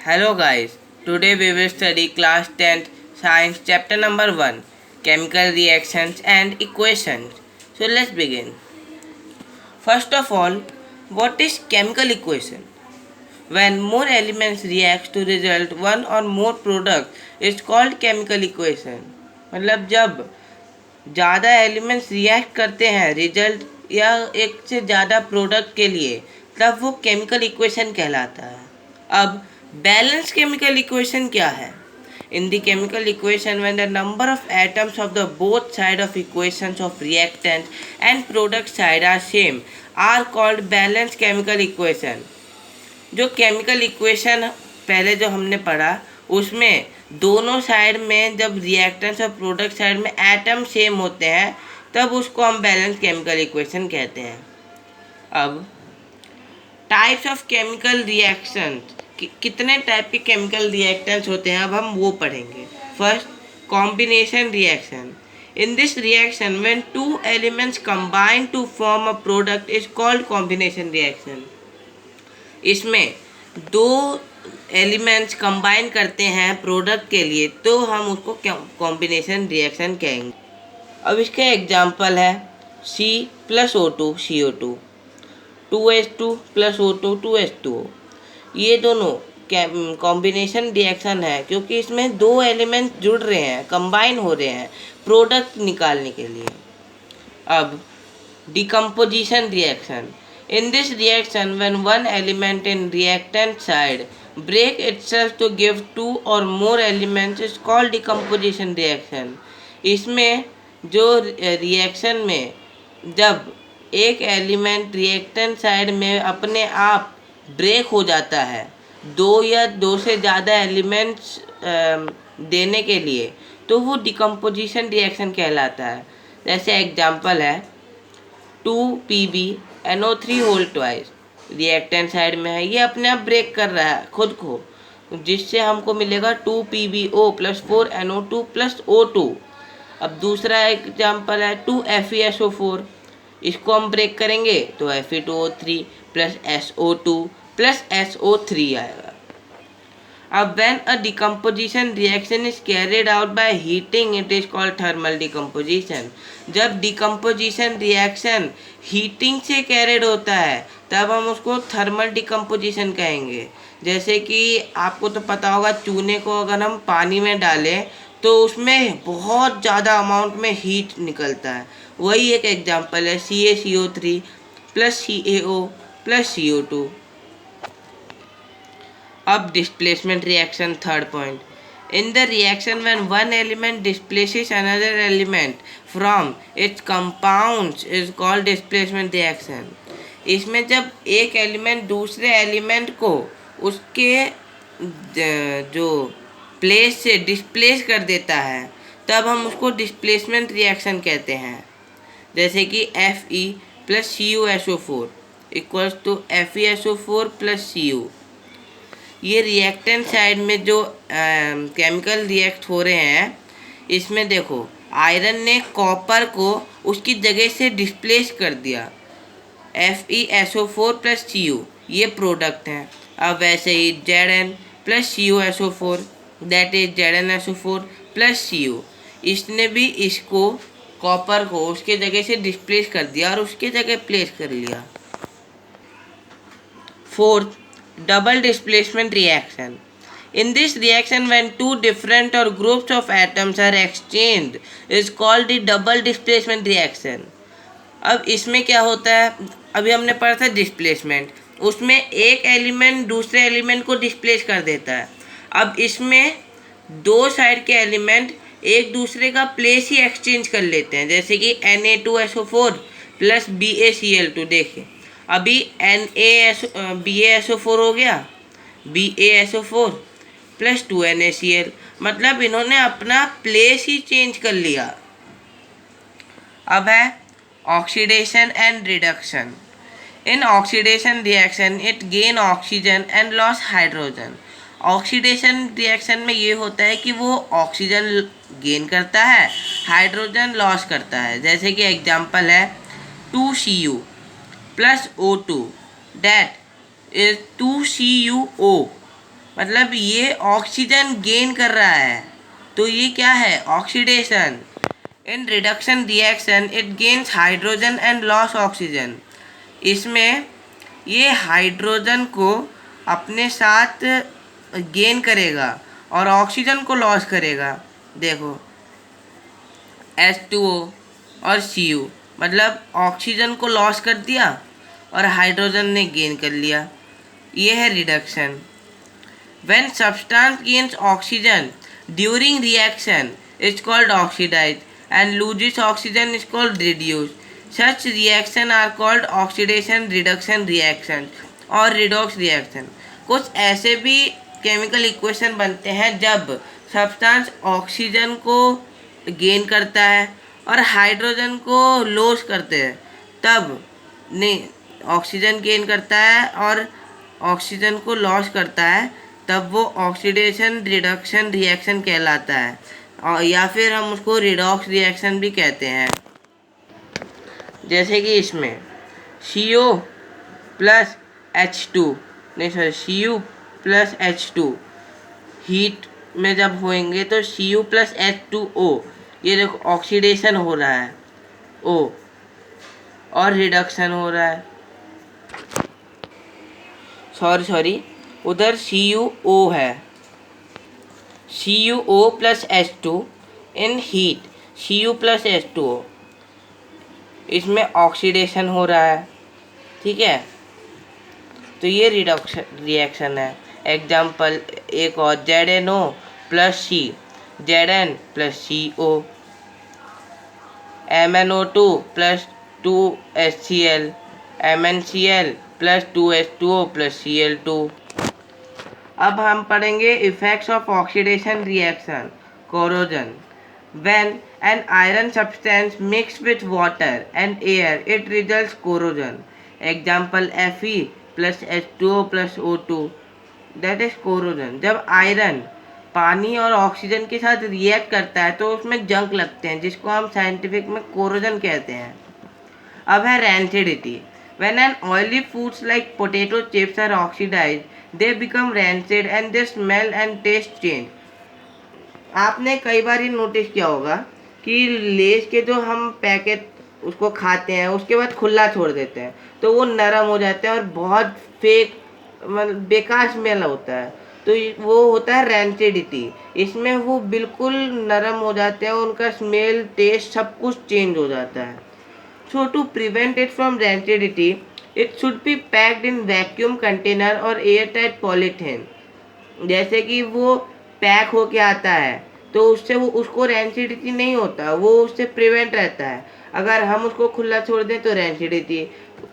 Hello guys, today we will study class 10th science chapter number 1 chemical reactions and equations. So let's begin. First of all, what is chemical equation? When more elements react to result one or more product is called chemical equation. मतलब जब ज़्यादा elements react करते हैं result या एक से ज़्यादा product के लिए तब वो केमिकल इक्वेशन कहलाता है. अब बैलेंस केमिकल इक्वेशन क्या है? In the chemical equation when the number of atoms of the both side of equations of reactant and product side are same are called balance chemical equation. जो chemical equation पहले जो हमने पढ़ा उसमें दोनों side में जब रिएक्टेंट्स और प्रोडक्ट साइड में एटम सेम होते हैं तब उसको हम बैलेंस केमिकल इक्वेशन कहते हैं. अब टाइप्स ऑफ केमिकल रिएक्शंस, कितने टाइप के केमिकल रिएक्टेंट्स होते हैं अब हम वो पढ़ेंगे. First, combination reaction. In this reaction when two elements combine to form a product is called combination reaction. इसमें दो एलिमेंट्स कंबाइन करते हैं प्रोडक्ट के लिए तो हम उसको कॉम्बिनेशन रिएक्शन कहेंगे. अब इसका एग्जांपल है C+O2 CO2, 2H2 + O2 2H2O. ये दोनों कॉम्बिनेशन रिएक्शन है क्योंकि इसमें दो एलिमेंट जुड़ रहे हैं, कंबाइन हो रहे हैं प्रोडक्ट निकालने के लिए. अब decomposition reaction. In this reaction, when one element in reactant side break itself to give two or more elements is called decomposition reaction. इसमें जो रिएक्शन में जब एक एलिमेंट रिएक्टेंट साइड में अपने आप ब्रेक हो जाता है दो या दो से ज़्यादा एलिमेंट्स देने के लिए तो वो डिकम्पोजिशन रिएक्शन कहलाता है. जैसे एग्जांपल है 2PbNO3 whole twice. Reactant side में है, ये अपने आप ब्रेक कर रहा है खुद को, जिससे हमको मिलेगा 2PbO + 4NO2 + O2. अब दूसरा एग्जांपल है 2FeSO4. इसको हम ब्रेक करेंगे तो Fe2O3 + SO2 + SO3 आएगा. अब when a decomposition reaction is carried out by heating it is called thermal decomposition. जब decomposition reaction heating से carried होता है तब हम उसको thermal decomposition कहेंगे. जैसे कि आपको तो पता होगा चूने को अगर हम पानी में डालें तो उसमें बहुत ज़्यादा अमाउंट में हीट निकलता है. वही एक एग्जांपल है CaCO3 + CaO + CO2. अब displacement reaction, third point. In the reaction when one element displaces another element from its compounds is called displacement reaction. इसमें जब एक एलिमेंट दूसरे एलिमेंट को उसके जो प्लेस से डिस्प्लेस कर देता है तब हम उसको डिस्प्लेसमेंट रिएक्शन कहते हैं. जैसे कि Fe + CuSO4 = FeSO4 + Cu. ये रिएक्टेंट साइड में जो केमिकल रिएक्ट हो रहे हैं इसमें देखो आयरन ने कॉपर को उसकी जगह से डिस्प्लेस कर दिया. FeSO4 + Cu ये प्रोडक्ट हैं. अब वैसे ही Zn + CuSO4 that is ZnSO4 + Cu. इसने भी इसको कॉपर को उसके जगह से डिस्प्लेस कर दिया और उसके जगह प्लेस कर लिया. Fourth, double displacement reaction. In this reaction when two different or groups of atoms are exchanged is called the double displacement reaction. अब इसमें क्या होता है, अभी हमने पढ़ा था डिस्प्लेसमेंट, उसमें एक एलिमेंट दूसरे एलिमेंट को डिस्प्लेस कर देता है. अब इसमें दो साइड के एलिमेंट एक दूसरे का प्लेस ही एक्सचेंज कर लेते हैं. जैसे कि Na2SO4 + BaCl2. देखिए अभी BaSO4 हो गया, BaSO4 + 2NaCl. मतलब इन्होंने अपना प्लेस ही चेंज कर लिया. अब है oxidation and reduction. In oxidation reaction it gain oxygen and loss hydrogen. Oxidation reaction में ये होता है कि वो ऑक्सीजन गेन करता है, हाइड्रोजन लॉस करता है. जैसे कि एग्जांपल है 2Cu + O2 that is 2CuO मतलब ये ऑक्सीजन गेन कर रहा है, तो ये क्या है, oxidation. In reduction reaction it gains hydrogen and loss oxygen. इसमें ये हाइड्रोजन को अपने साथ गेन करेगा और ऑक्सीजन को लॉस करेगा। देखो H2O और Cu, मतलब ऑक्सीजन को लॉस कर दिया और हाइड्रोजन ने गेन कर लिया। ये है reduction. When substance gains oxygen during reaction is called oxidized and loses oxygen is called reduced. Such reaction are called oxidation reduction reactions और redox reaction। कुछ ऐसे भी केमिकल इक्वेशन बनते हैं जब सब्सटेंस ऑक्सीजन को गेन करता है और हाइड्रोजन को लॉस करते हैं, तब नहीं, ऑक्सीजन गेन करता है और ऑक्सीजन को लॉस करता है, तब वो ऑक्सीडेशन रिडक्शन रिएक्शन कहलाता है, और या फिर हम उसको रिडॉक्स रिएक्शन भी कहते हैं। जैसे कि इसमें CO प्लस H2 नहीं sorry Cu plus H2 heat में जब होएंगे तो Cu प्लस H2O, ये देखो ऑक्सीडेशन हो रहा है O और रिडक्शन हो रहा है, सॉरी उधर CuO है, CuO प्लस H2 इन हीट Cu प्लस H2O, इसमें ऑक्सीडेशन हो रहा है, ठीक है। तो ये रिडक्शन रिएक्शन है। एग्जाम्पल एक और ZnO plus C, Zn plus CO, MnO2 plus 2HCl, MnCl plus 2H2O plus Cl2। अब हम पढ़ेंगे effects of oxidation reaction, corrosion. When an iron substance mixed with water and air, it results corrosion. Example Fe plus H2O plus O2, that is corrosion। जब iron पानी और oxygen के साथ react करता है तो उसमें जंग लगते हैं, जिसको हम साइंटिफिक में कोरोजन कहते हैं। अब है rancidity. When an oily foods like potato chips are oxidized, they become rancid and their smell and taste change। आपने कई बार ये नोटिस किया होगा कि लेस के जो हम पैकेट उसको खाते हैं उसके बाद खुला छोड़ देते हैं तो वो नरम हो जाते हैं और बहुत फेक मतलब बेकार स्मेल होता है, तो वो होता है रैंसिडिटी। इसमें वो बिल्कुल नरम हो जाते हैं, उनका स्मेल टेस्ट सब कुछ चेंज हो जाता है। So to prevent it from rancidity it should be packed in vacuum container और एयर टाइट पॉलीथीन। जैसे कि वो पैक होके आता है तो उससे वो उसको रैंसिडिटी नहीं होता, वो उससे प्रिवेंट रहता है। अगर हम उसको खुला छोड़ दें तो रैंसिडिटी,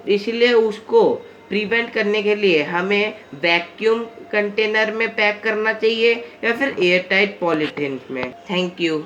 इसलिए उसको प्रिवेंट करने के लिए हमें वैक्यूम कंटेनर में पैक करना चाहिए या फिर एयर टाइट पॉलीथीन में। Thank you.